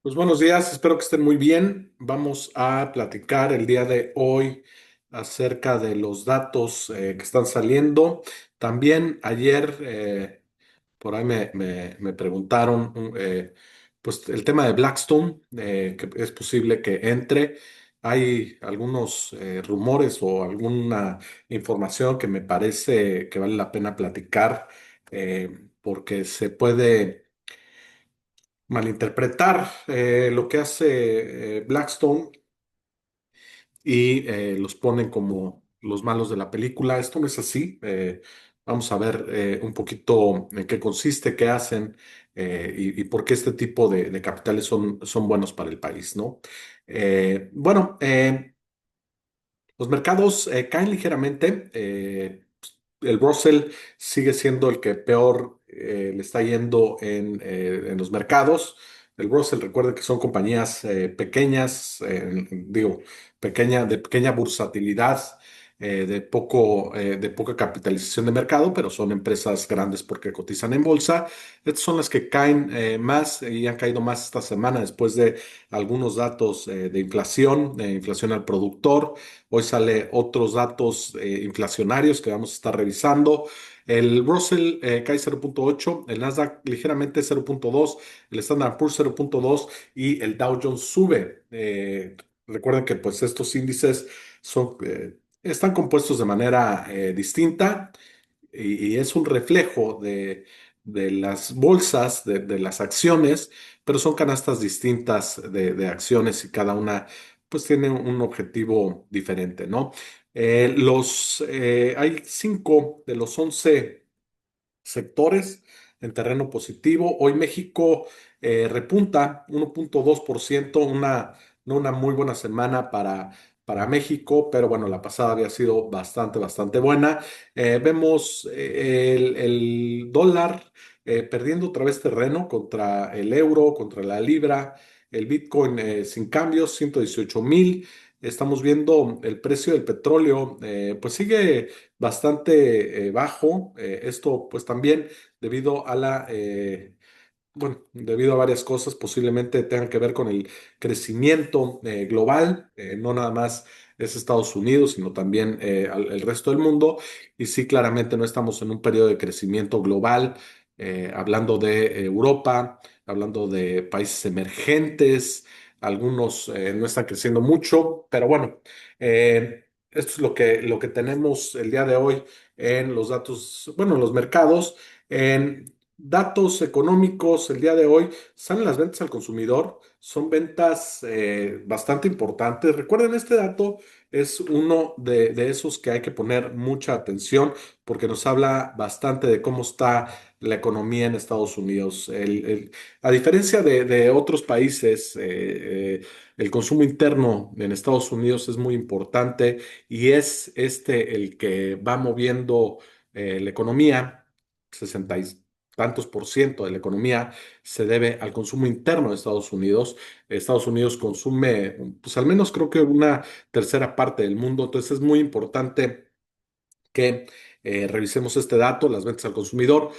Pues buenos días, espero que estén muy bien. Vamos a platicar el día de hoy acerca de los datos que están saliendo. También ayer por ahí me preguntaron pues el tema de Blackstone, que es posible que entre. Hay algunos rumores o alguna información que me parece que vale la pena platicar porque se puede malinterpretar lo que hace Blackstone y los ponen como los malos de la película. Esto no es así. Vamos a ver un poquito en qué consiste, qué hacen y por qué este tipo de capitales son buenos para el país, ¿no? Bueno, los mercados caen ligeramente. El Russell sigue siendo el que peor le está yendo en los mercados. El Russell, recuerden que son compañías pequeñas, digo, de pequeña bursatilidad, de poca capitalización de mercado, pero son empresas grandes porque cotizan en bolsa. Estas son las que caen más y han caído más esta semana después de algunos datos de inflación al productor. Hoy sale otros datos inflacionarios que vamos a estar revisando. El Russell cae 0.8, el Nasdaq ligeramente 0.2, el Standard Poor's 0.2 y el Dow Jones sube. Recuerden que pues estos índices están compuestos de manera distinta y es un reflejo de las bolsas, de las acciones, pero son canastas distintas de acciones y cada una pues tiene un objetivo diferente, ¿no? Hay 5 de los 11 sectores en terreno positivo. Hoy México repunta 1.2%, no una muy buena semana para México, pero bueno, la pasada había sido bastante buena. Vemos el dólar perdiendo otra vez terreno contra el euro, contra la libra, el Bitcoin sin cambios, 118,000. Estamos viendo el precio del petróleo, pues sigue bastante bajo. Esto pues también debido a debido a varias cosas, posiblemente tengan que ver con el crecimiento global, no nada más es Estados Unidos, sino también el resto del mundo. Y sí, claramente no estamos en un periodo de crecimiento global, hablando de Europa, hablando de países emergentes, algunos no están creciendo mucho, pero bueno, esto es lo que tenemos el día de hoy en los datos, bueno, en los mercados. En datos económicos, el día de hoy salen las ventas al consumidor, son ventas bastante importantes. Recuerden, este dato es uno de esos que hay que poner mucha atención porque nos habla bastante de cómo está la economía en Estados Unidos. A diferencia de otros países, el consumo interno en Estados Unidos es muy importante y es este el que va moviendo la economía. 60 y tantos por ciento de la economía se debe al consumo interno de Estados Unidos. Estados Unidos consume, pues al menos creo que una tercera parte del mundo, entonces es muy importante que revisemos este dato, las ventas al consumidor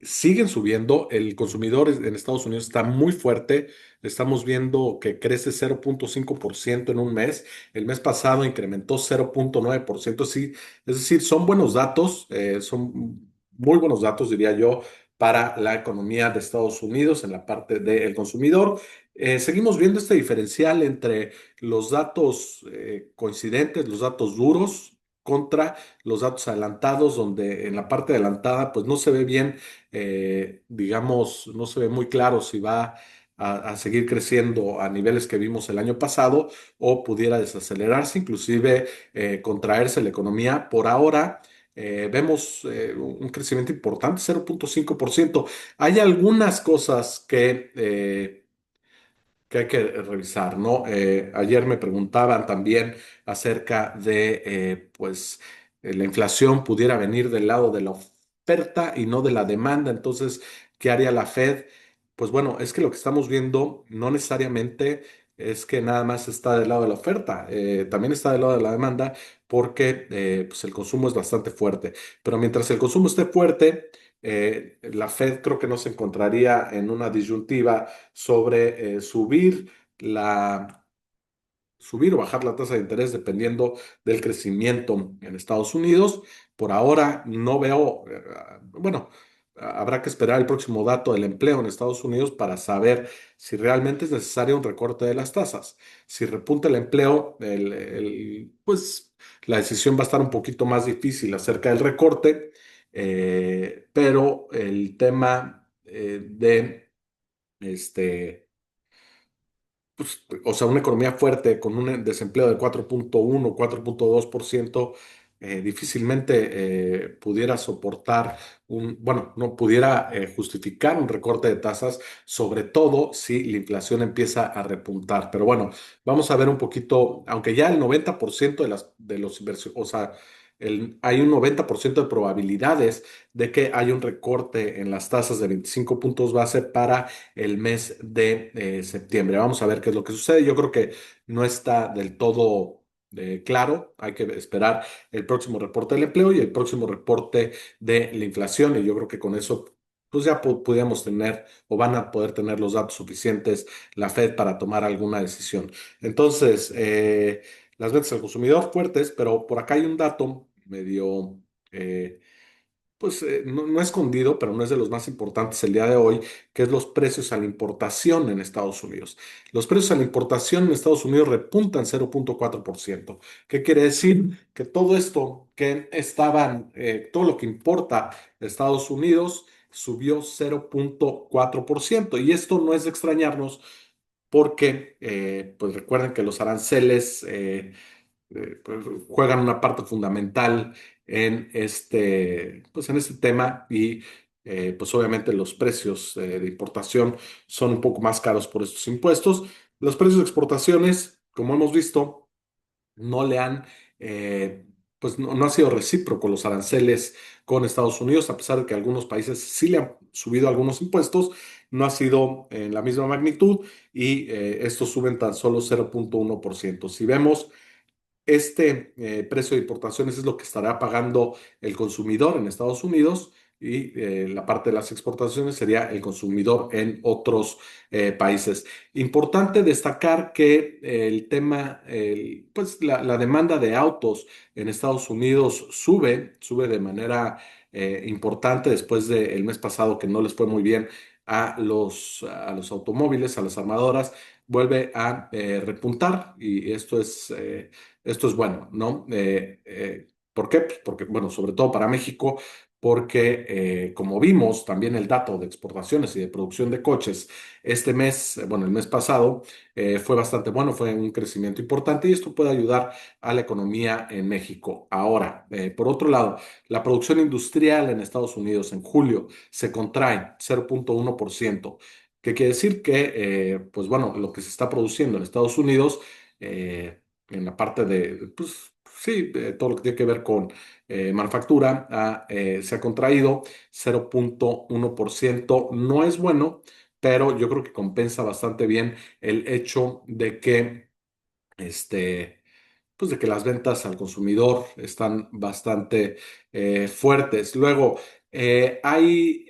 siguen subiendo. El consumidor en Estados Unidos está muy fuerte. Estamos viendo que crece 0.5% en un mes. El mes pasado incrementó 0.9%. Sí, es decir, son buenos datos, son muy buenos datos, diría yo, para la economía de Estados Unidos en la parte del consumidor. Seguimos viendo este diferencial entre los datos coincidentes, los datos duros, contra los datos adelantados, donde en la parte adelantada pues no se ve bien, digamos, no se ve muy claro si va a seguir creciendo a niveles que vimos el año pasado o pudiera desacelerarse, inclusive contraerse la economía. Por ahora vemos un crecimiento importante, 0.5%. Hay algunas cosas que hay que revisar, ¿no? Ayer me preguntaban también acerca de, pues, la inflación pudiera venir del lado de la oferta y no de la demanda. Entonces, ¿qué haría la Fed? Pues bueno, es que lo que estamos viendo no necesariamente es que nada más está del lado de la oferta, también está del lado de la demanda porque pues el consumo es bastante fuerte. Pero mientras el consumo esté fuerte, La Fed creo que no se encontraría en una disyuntiva sobre subir o bajar la tasa de interés dependiendo del crecimiento en Estados Unidos. Por ahora no veo, bueno, habrá que esperar el próximo dato del empleo en Estados Unidos para saber si realmente es necesario un recorte de las tasas. Si repunta el empleo, pues la decisión va a estar un poquito más difícil acerca del recorte, pero el tema de este pues, o sea, una economía fuerte con un desempleo de 4.1, 4.2%, difícilmente pudiera soportar bueno, no pudiera justificar un recorte de tasas, sobre todo si la inflación empieza a repuntar. Pero bueno, vamos a ver un poquito, aunque ya el 90% de los inversiones, o sea, hay un 90% de probabilidades de que haya un recorte en las tasas de 25 puntos base para el mes de septiembre. Vamos a ver qué es lo que sucede. Yo creo que no está del todo claro. Hay que esperar el próximo reporte del empleo y el próximo reporte de la inflación. Y yo creo que con eso, pues ya podríamos tener o van a poder tener los datos suficientes la Fed para tomar alguna decisión. Entonces, las ventas al consumidor fuertes, pero por acá hay un dato medio... pues no escondido, pero no es de los más importantes el día de hoy, que es los precios a la importación en Estados Unidos. Los precios a la importación en Estados Unidos repuntan 0.4%. ¿Qué quiere decir? Que todo esto que todo lo que importa de Estados Unidos subió 0.4%. Y esto no es de extrañarnos porque, pues recuerden que los aranceles pues, juegan una parte fundamental pues en este tema y pues obviamente los precios de importación son un poco más caros por estos impuestos. Los precios de exportaciones, como hemos visto, no le han, eh, pues no ha sido recíproco los aranceles con Estados Unidos, a pesar de que algunos países sí le han subido algunos impuestos, no ha sido en la misma magnitud y estos suben tan solo 0.1%. Si vemos precio de importaciones es lo que estará pagando el consumidor en Estados Unidos y la parte de las exportaciones sería el consumidor en otros países. Importante destacar que pues la demanda de autos en Estados Unidos sube de manera importante después del mes pasado que no les fue muy bien a los automóviles, a las armadoras, vuelve a repuntar y esto es bueno, ¿no? ¿Por qué? Pues porque, bueno, sobre todo para México, porque como vimos también el dato de exportaciones y de producción de coches este mes, bueno, el mes pasado, fue bastante bueno, fue un crecimiento importante y esto puede ayudar a la economía en México. Ahora, por otro lado, la producción industrial en Estados Unidos en julio se contrae 0.1%. ¿Qué quiere decir? Que, pues bueno, lo que se está produciendo en Estados Unidos, en la parte pues sí, todo lo que tiene que ver con manufactura, se ha contraído 0.1%. No es bueno, pero yo creo que compensa bastante bien el hecho de que pues de que las ventas al consumidor están bastante fuertes. Luego, hay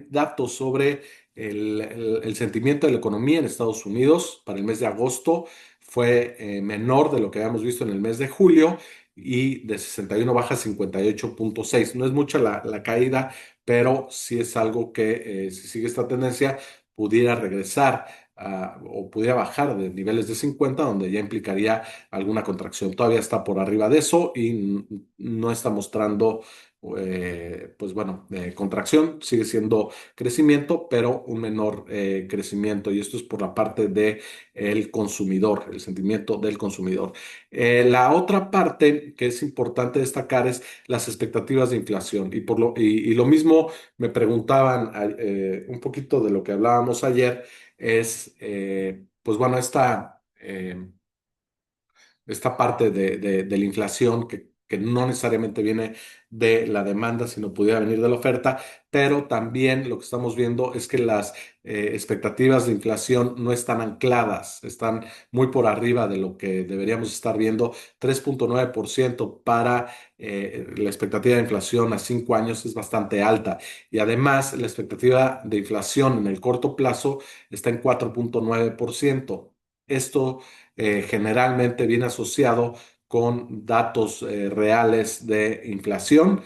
datos sobre el sentimiento de la economía en Estados Unidos para el mes de agosto. Fue menor de lo que habíamos visto en el mes de julio y de 61 baja a 58.6. No es mucha la caída, pero sí es algo que si sigue esta tendencia pudiera regresar o pudiera bajar de niveles de 50, donde ya implicaría alguna contracción. Todavía está por arriba de eso y no está mostrando, pues bueno, contracción, sigue siendo crecimiento, pero un menor crecimiento. Y esto es por la parte de el consumidor, el sentimiento del consumidor. La otra parte que es importante destacar es las expectativas de inflación. Y lo mismo me preguntaban un poquito de lo que hablábamos ayer, pues bueno, esta parte de la inflación que no necesariamente viene de la demanda, sino pudiera venir de la oferta, pero también lo que estamos viendo es que las expectativas de inflación no están ancladas, están muy por arriba de lo que deberíamos estar viendo. 3,9% para la expectativa de inflación a 5 años es bastante alta, y además la expectativa de inflación en el corto plazo está en 4,9%. Esto generalmente viene asociado con datos reales de inflación,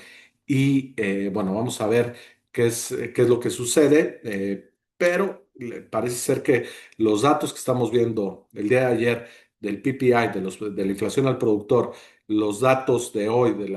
y bueno, vamos a ver qué es lo que sucede, pero parece ser que los datos que estamos viendo el día de ayer del PPI, de la inflación al productor, los datos de hoy de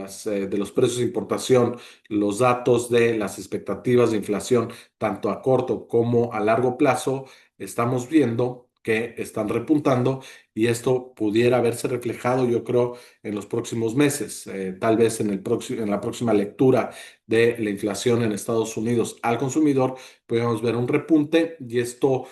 los precios de importación, los datos de las expectativas de inflación, tanto a corto como a largo plazo, estamos viendo que están repuntando, y esto pudiera verse reflejado, yo creo, en los próximos meses. Tal vez en la próxima lectura de la inflación en Estados Unidos al consumidor, podemos ver un repunte, y esto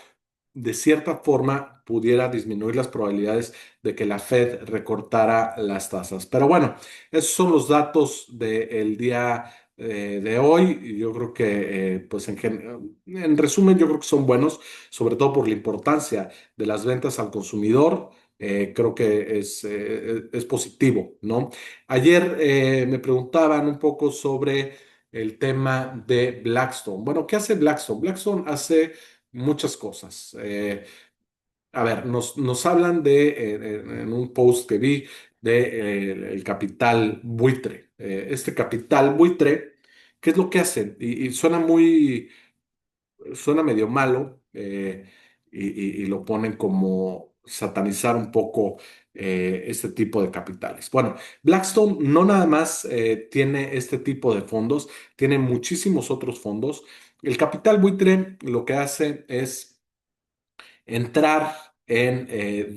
de cierta forma pudiera disminuir las probabilidades de que la Fed recortara las tasas. Pero bueno, esos son los datos del día de hoy. Y yo creo que, pues en resumen, yo creo que son buenos, sobre todo por la importancia de las ventas al consumidor. Creo que es positivo, ¿no? Ayer me preguntaban un poco sobre el tema de Blackstone. Bueno, ¿qué hace Blackstone? Blackstone hace muchas cosas. A ver, nos hablan en un post que vi, de el capital buitre. Este capital buitre, ¿qué es lo que hacen? Y suena medio malo, y lo ponen como satanizar un poco este tipo de capitales. Bueno, Blackstone no nada más tiene este tipo de fondos, tiene muchísimos otros fondos. El capital buitre lo que hace es entrar en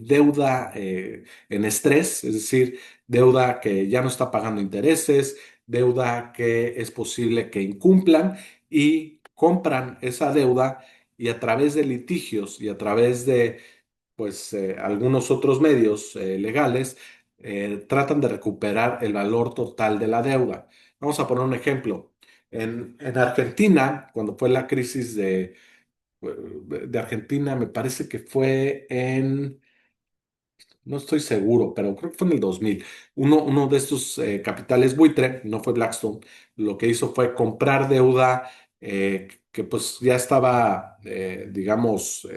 deuda en estrés, es decir, deuda que ya no está pagando intereses, deuda que es posible que incumplan, y compran esa deuda, y a través de litigios y a través de pues algunos otros medios legales tratan de recuperar el valor total de la deuda. Vamos a poner un ejemplo. En Argentina, cuando fue la crisis de Argentina, me parece que fue no estoy seguro, pero creo que fue en el 2000. Uno de estos capitales buitre, no fue Blackstone, lo que hizo fue comprar deuda que pues ya estaba, digamos,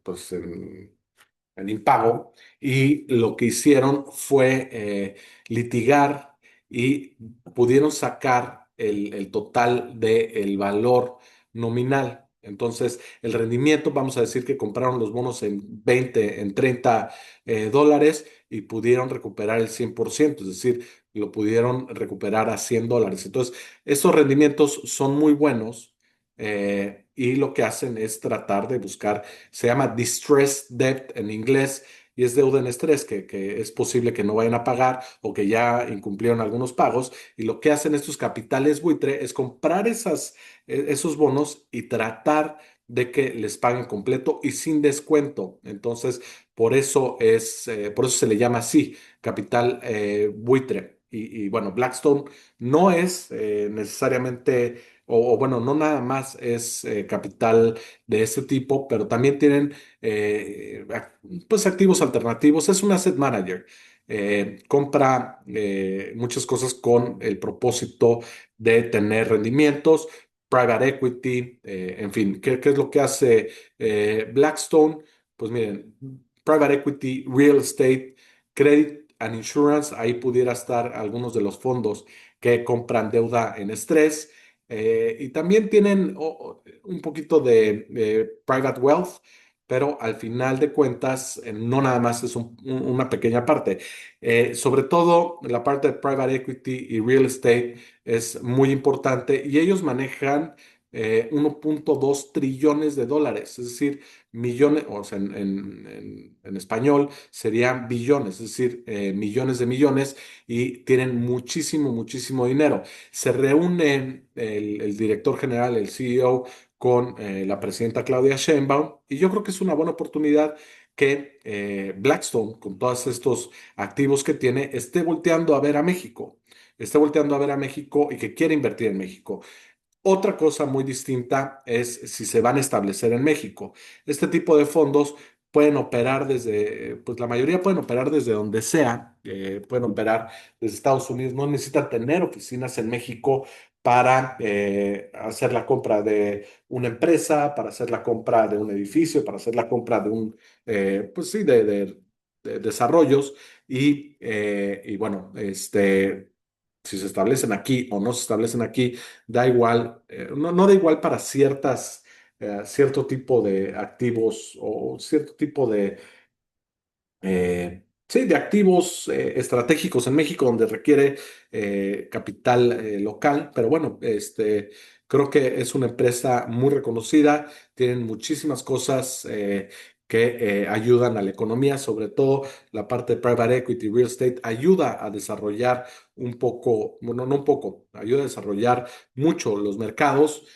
pues en impago, y lo que hicieron fue litigar, y pudieron sacar el total del valor nominal. Entonces, el rendimiento, vamos a decir que compraron los bonos en 20, en 30 dólares, y pudieron recuperar el 100%, es decir, lo pudieron recuperar a $100. Entonces, estos rendimientos son muy buenos, y lo que hacen es tratar de buscar, se llama distressed debt en inglés, y es deuda en estrés que es posible que no vayan a pagar, o que ya incumplieron algunos pagos, y lo que hacen estos capitales buitre es comprar esos bonos y tratar de que les paguen completo y sin descuento. Entonces, por eso se le llama así, capital buitre. Y bueno, Blackstone no es necesariamente, o bueno, no nada más es capital de este tipo, pero también tienen pues activos alternativos. Es un asset manager. Compra muchas cosas con el propósito de tener rendimientos, private equity, en fin. ¿Qué es lo que hace Blackstone? Pues miren, private equity, real estate, credit and insurance, ahí pudiera estar algunos de los fondos que compran deuda en estrés. Y también tienen un poquito de private wealth, pero al final de cuentas no nada más es una pequeña parte. Sobre todo la parte de private equity y real estate es muy importante, y ellos manejan 1,2 trillones de dólares, es decir, millones, o sea, en español serían billones, es decir, millones de millones, y tienen muchísimo, muchísimo dinero. Se reúne el director general, el CEO, con la presidenta Claudia Sheinbaum, y yo creo que es una buena oportunidad que Blackstone, con todos estos activos que tiene, esté volteando a ver a México, esté volteando a ver a México y que quiere invertir en México. Otra cosa muy distinta es si se van a establecer en México. Este tipo de fondos pueden operar desde, pues la mayoría pueden operar desde donde sea, pueden operar desde Estados Unidos, no necesitan tener oficinas en México para hacer la compra de una empresa, para hacer la compra de un edificio, para hacer la compra de un, pues sí, de desarrollos y bueno, si se establecen aquí o no se establecen aquí, da igual, no da igual para cierto tipo de activos o cierto tipo sí, de activos estratégicos en México donde requiere capital local, pero bueno, creo que es una empresa muy reconocida, tienen muchísimas cosas que ayudan a la economía, sobre todo la parte de private equity, real estate, ayuda a desarrollar un poco, bueno, no un poco, ayuda a desarrollar mucho los mercados.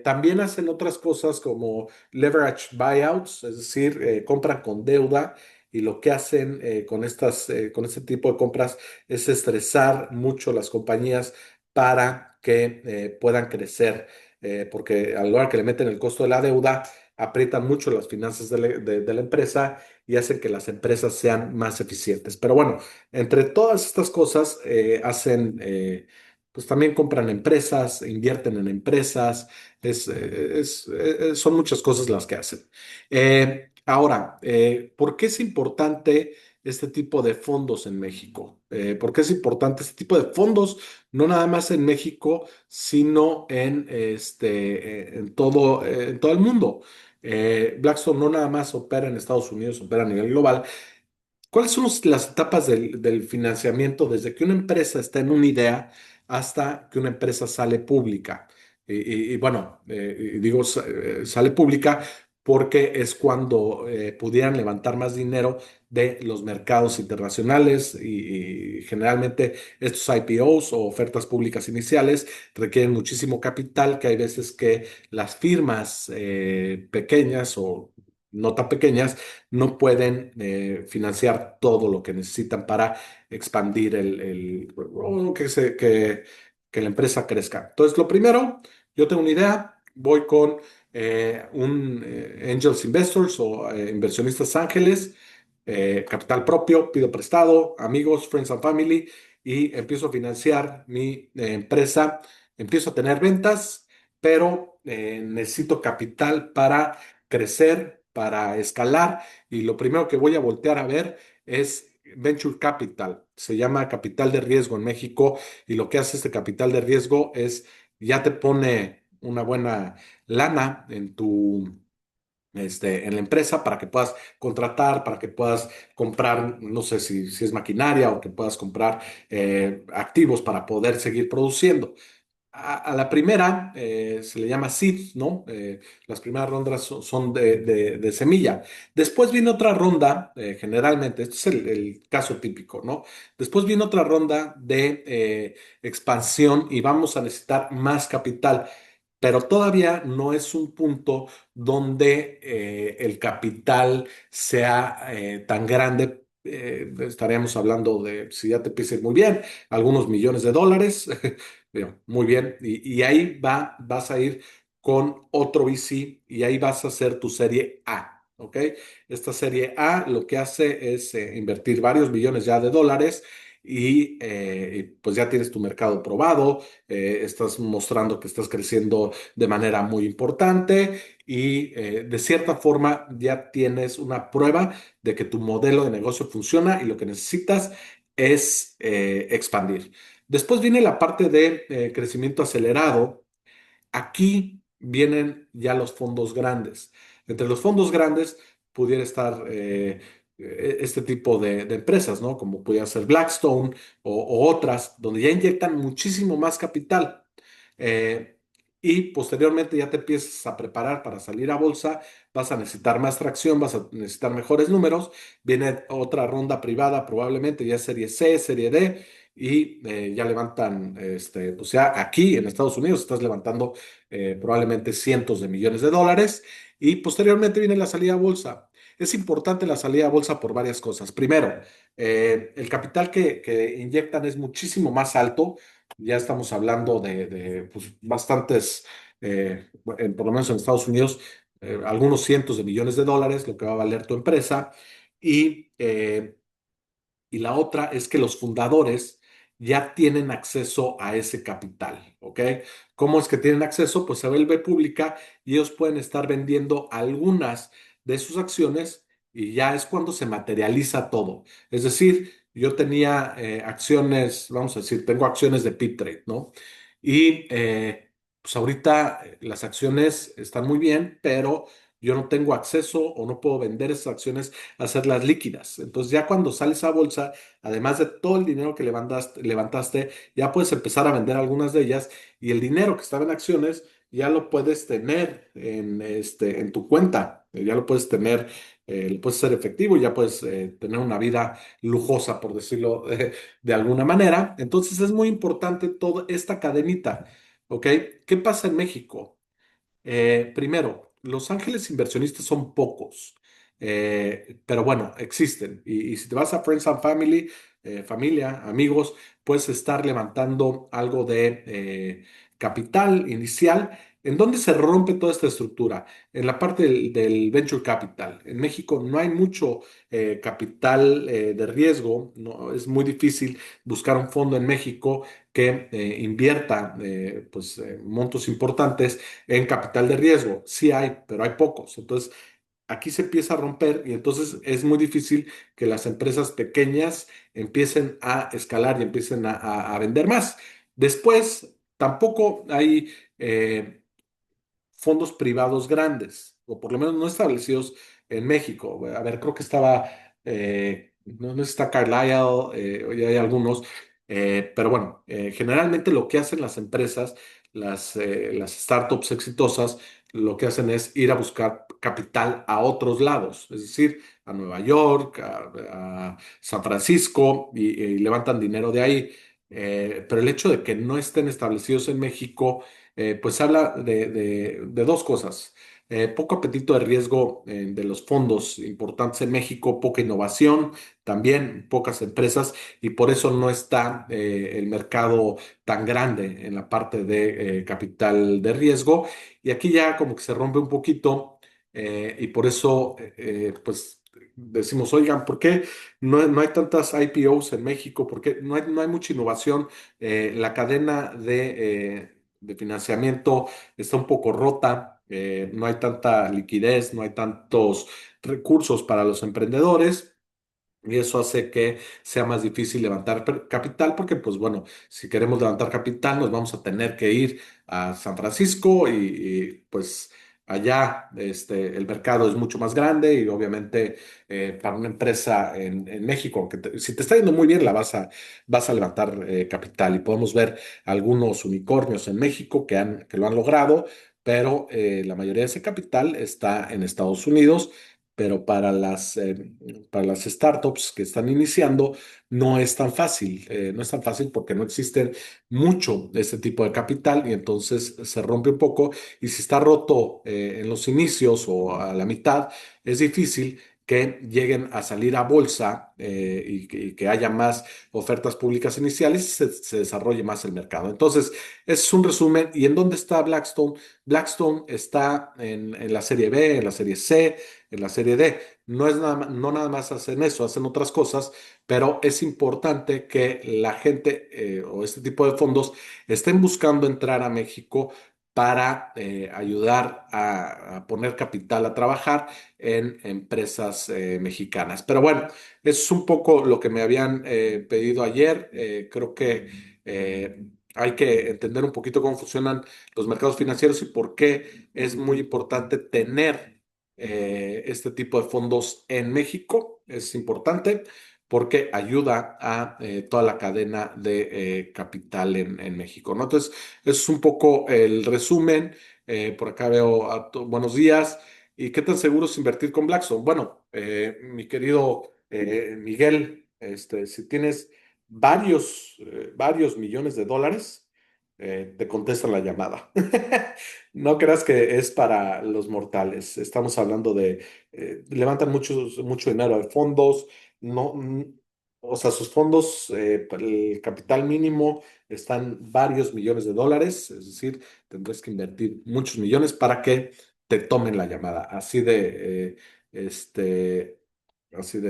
También hacen otras cosas como leverage buyouts, es decir, compran con deuda y lo que hacen con este tipo de compras es estresar mucho las compañías para que puedan crecer, porque a la hora que le meten el costo de la deuda, aprietan mucho las finanzas de la empresa y hacen que las empresas sean más eficientes. Pero bueno, entre todas estas cosas pues también compran empresas, invierten en empresas, son muchas cosas las que hacen. Ahora, ¿por qué es importante este tipo de fondos en México? ¿Por qué es importante este tipo de fondos? No nada más en México, sino en todo el mundo. Blackstone no nada más opera en Estados Unidos, opera a nivel global. ¿Cuáles son las etapas del financiamiento desde que una empresa está en una idea hasta que una empresa sale pública? Y bueno, y digo sale pública porque es cuando pudieran levantar más dinero de los mercados internacionales y generalmente estos IPOs o ofertas públicas iniciales requieren muchísimo capital que hay veces que las firmas pequeñas o no tan pequeñas no pueden financiar todo lo que necesitan para expandir o que la empresa crezca. Entonces, lo primero, yo tengo una idea, voy con un Angels Investors o inversionistas ángeles, capital propio, pido prestado, amigos, friends and family, y empiezo a financiar mi empresa, empiezo a tener ventas, pero necesito capital para crecer, para escalar y lo primero que voy a voltear a ver es Venture Capital. Se llama capital de riesgo en México y lo que hace este capital de riesgo es ya te pone una buena lana en la empresa para que puedas contratar, para que puedas comprar, no sé si es maquinaria o que puedas comprar activos para poder seguir produciendo. A la primera se le llama seed, ¿no? Las primeras rondas son de semilla. Después viene otra ronda, generalmente, este es el caso típico, ¿no? Después viene otra ronda de expansión y vamos a necesitar más capital, pero todavía no es un punto donde el capital sea tan grande. Estaríamos hablando de, si ya te empieza a ir muy bien, algunos millones de dólares. Bien, muy bien. Y ahí vas a ir con otro VC y ahí vas a hacer tu serie A, ¿ok? Esta serie A lo que hace es invertir varios millones ya de dólares y pues ya tienes tu mercado probado, estás mostrando que estás creciendo de manera muy importante y de cierta forma ya tienes una prueba de que tu modelo de negocio funciona y lo que necesitas es expandir. Después viene la parte de crecimiento acelerado. Aquí vienen ya los fondos grandes. Entre los fondos grandes pudiera estar este tipo de empresas, ¿no? Como pudiera ser Blackstone o otras, donde ya inyectan muchísimo más capital. Eh, y posteriormente ya te empiezas a preparar para salir a bolsa, vas a necesitar más tracción, vas a necesitar mejores números. Viene otra ronda privada, probablemente ya serie C, serie D y ya levantan, pues ya aquí en Estados Unidos estás levantando probablemente cientos de millones de dólares y posteriormente viene la salida a bolsa. Es importante la salida a bolsa por varias cosas. Primero, el capital que inyectan es muchísimo más alto. Ya estamos hablando pues, bastantes, por lo menos en Estados Unidos, algunos cientos de millones de dólares, lo que va a valer tu empresa. Y la otra es que los fundadores ya tienen acceso a ese capital, ¿ok? ¿Cómo es que tienen acceso? Pues se vuelve pública y ellos pueden estar vendiendo algunas de sus acciones y ya es cuando se materializa todo. Es decir, yo tenía acciones, vamos a decir, tengo acciones de Piptrade, ¿no? Y pues ahorita las acciones están muy bien, pero yo no tengo acceso o no puedo vender esas acciones, hacerlas líquidas. Entonces ya cuando sales a bolsa, además de todo el dinero que levantaste, ya puedes empezar a vender algunas de ellas y el dinero que estaba en acciones ya lo puedes tener en tu cuenta, ya lo puedes tener, lo puedes hacer efectivo, ya puedes tener una vida lujosa, por decirlo de alguna manera. Entonces es muy importante toda esta cadenita, ¿ok? ¿Qué pasa en México? Primero, los ángeles inversionistas son pocos, pero bueno, existen. Y si te vas a Friends and Family, familia, amigos, puedes estar levantando algo de capital inicial. ¿En dónde se rompe toda esta estructura? En la parte del venture capital. En México no hay mucho capital de riesgo, no, es muy difícil buscar un fondo en México que invierta pues, montos importantes en capital de riesgo. Sí hay, pero hay pocos. Entonces, aquí se empieza a romper y entonces es muy difícil que las empresas pequeñas empiecen a escalar y empiecen a vender más. Después, tampoco hay fondos privados grandes, o por lo menos no establecidos en México. A ver, creo que estaba, no sé si está Carlyle, hoy hay algunos, pero bueno, generalmente lo que hacen las empresas, las startups exitosas, lo que hacen es ir a buscar capital a otros lados, es decir, a Nueva York, a San Francisco, y levantan dinero de ahí. Pero el hecho de que no estén establecidos en México, pues habla de dos cosas. Poco apetito de riesgo de los fondos importantes en México, poca innovación, también pocas empresas y por eso no está el mercado tan grande en la parte de capital de riesgo. Y aquí ya como que se rompe un poquito y por eso pues decimos, oigan, ¿por qué no hay tantas IPOs en México? ¿Por qué no hay mucha innovación? La cadena de financiamiento está un poco rota, no hay tanta liquidez, no hay tantos recursos para los emprendedores. Y eso hace que sea más difícil levantar capital porque, pues bueno, si queremos levantar capital nos vamos a tener que ir a San Francisco pues allá el mercado es mucho más grande y obviamente para una empresa en México, aunque si te está yendo muy bien, vas a levantar capital y podemos ver algunos unicornios en México que lo han logrado, pero la mayoría de ese capital está en Estados Unidos. Pero para las startups que están iniciando no es tan fácil, no es tan fácil porque no existe mucho de este tipo de capital y entonces se rompe un poco y si está roto en los inicios o a la mitad, es difícil que lleguen a salir a bolsa y que haya más ofertas públicas iniciales y se desarrolle más el mercado. Entonces, ese es un resumen. ¿Y en dónde está Blackstone? Blackstone está en la serie B, en la serie C, en la serie D. No nada más hacen eso, hacen otras cosas, pero es importante que la gente o este tipo de fondos estén buscando entrar a México para ayudar a poner capital a trabajar en empresas mexicanas. Pero bueno, eso es un poco lo que me habían pedido ayer. Creo que hay que entender un poquito cómo funcionan los mercados financieros y por qué es muy importante tener este tipo de fondos en México. Es importante porque ayuda a toda la cadena de capital en México, ¿no? Entonces, eso es un poco el resumen. Por acá veo buenos días. ¿Y qué tan seguro es invertir con Blackstone? Bueno, mi querido Miguel, si tienes varios millones de dólares, te contestan la llamada. No creas que es para los mortales. Estamos hablando de, levantan mucho dinero de fondos, no, o sea, sus fondos, para el capital mínimo están varios millones de dólares, es decir, tendrás que invertir muchos millones para que te tomen la llamada. Este, así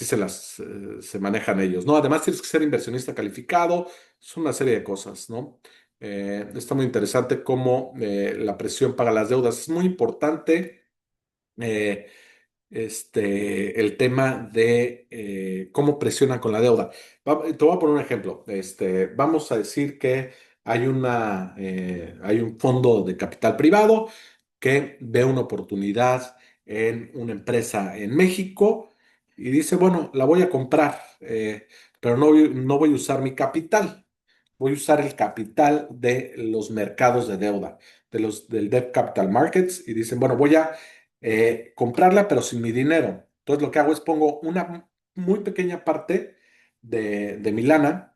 se manejan ellos, ¿no? Además, tienes que ser inversionista calificado, es una serie de cosas, ¿no? Está muy interesante cómo la presión paga las deudas. Es muy importante eh, el tema de cómo presionan con la deuda. Te voy a poner un ejemplo. Vamos a decir que hay un fondo de capital privado que ve una oportunidad en una empresa en México y dice, bueno, la voy a comprar, pero no voy a usar mi capital. Voy a usar el capital de los mercados de deuda, del Debt Capital Markets, y dicen, bueno, voy a comprarla, pero sin mi dinero. Entonces lo que hago es pongo una muy pequeña parte de mi lana,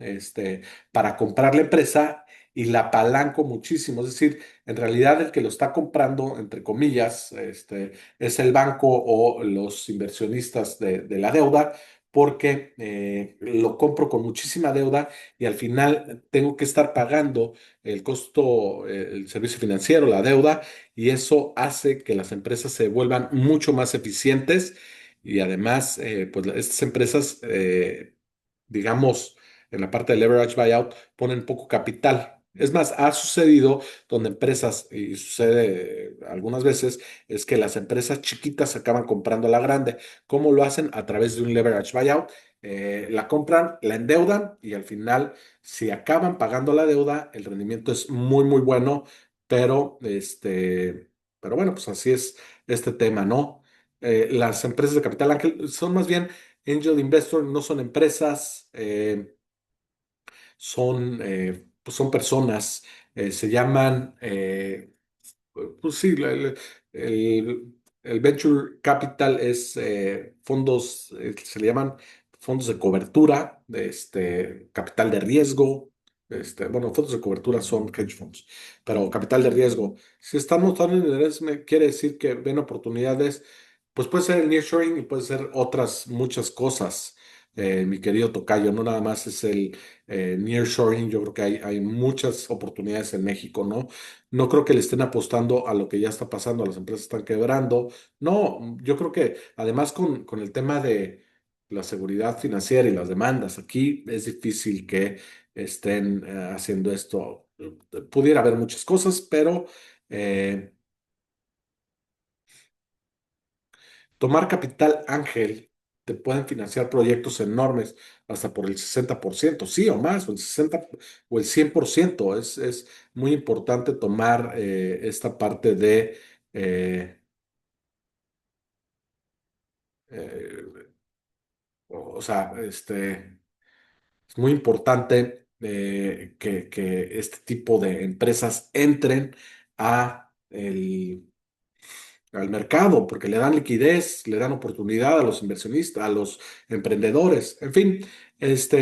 para comprar la empresa y la apalanco muchísimo. Es decir, en realidad el que lo está comprando, entre comillas, es el banco o los inversionistas de la deuda, porque lo compro con muchísima deuda y al final tengo que estar pagando el costo, el servicio financiero, la deuda, y eso hace que las empresas se vuelvan mucho más eficientes y además, pues estas empresas, digamos, en la parte de leverage buyout, ponen poco capital. Es más, ha sucedido donde empresas, y sucede algunas veces, es que las empresas chiquitas acaban comprando a la grande. ¿Cómo lo hacen? A través de un leverage buyout. La compran, la endeudan y al final, si acaban pagando la deuda, el rendimiento es muy, muy bueno, pero, pero bueno, pues así es este tema, ¿no? Las empresas de capital ángel son más bien angel investor, no son empresas. Pues son personas, se llaman, pues sí, el venture capital es fondos, se le llaman fondos de cobertura, capital de riesgo, bueno, fondos de cobertura son hedge funds, pero capital de riesgo. Si están mostrando interés, quiere decir que ven oportunidades, pues puede ser el nearshoring y puede ser otras muchas cosas. Mi querido Tocayo, no nada más es el nearshoring, yo creo que hay muchas oportunidades en México, ¿no? No creo que le estén apostando a lo que ya está pasando, a las empresas están quebrando. No, yo creo que además con el tema de la seguridad financiera y las demandas, aquí es difícil que estén haciendo esto. Pudiera haber muchas cosas, pero eh, tomar capital ángel te pueden financiar proyectos enormes hasta por el 60%, sí o más, o el 60 o el 100%. Es muy importante tomar esta parte de, eh, eh, o sea, es muy importante que este tipo de empresas entren a al mercado, porque le dan liquidez, le dan oportunidad a los inversionistas, a los emprendedores. En fin,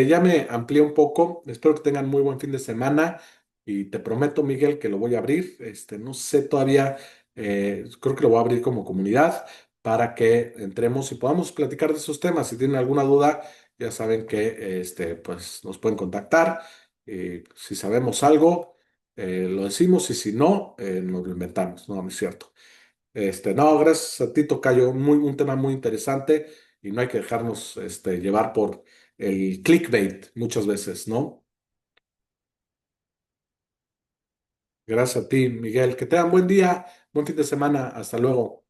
ya me amplié un poco. Espero que tengan muy buen fin de semana y te prometo, Miguel, que lo voy a abrir. No sé todavía, creo que lo voy a abrir como comunidad para que entremos y podamos platicar de esos temas. Si tienen alguna duda, ya saben que pues nos pueden contactar. Si sabemos algo, lo decimos y si no, nos lo inventamos. No, no es cierto. No, gracias a ti, Tocayo, un tema muy interesante y no hay que dejarnos llevar por el clickbait muchas veces, ¿no? Gracias a ti, Miguel. Que tengan buen día, buen fin de semana. Hasta luego.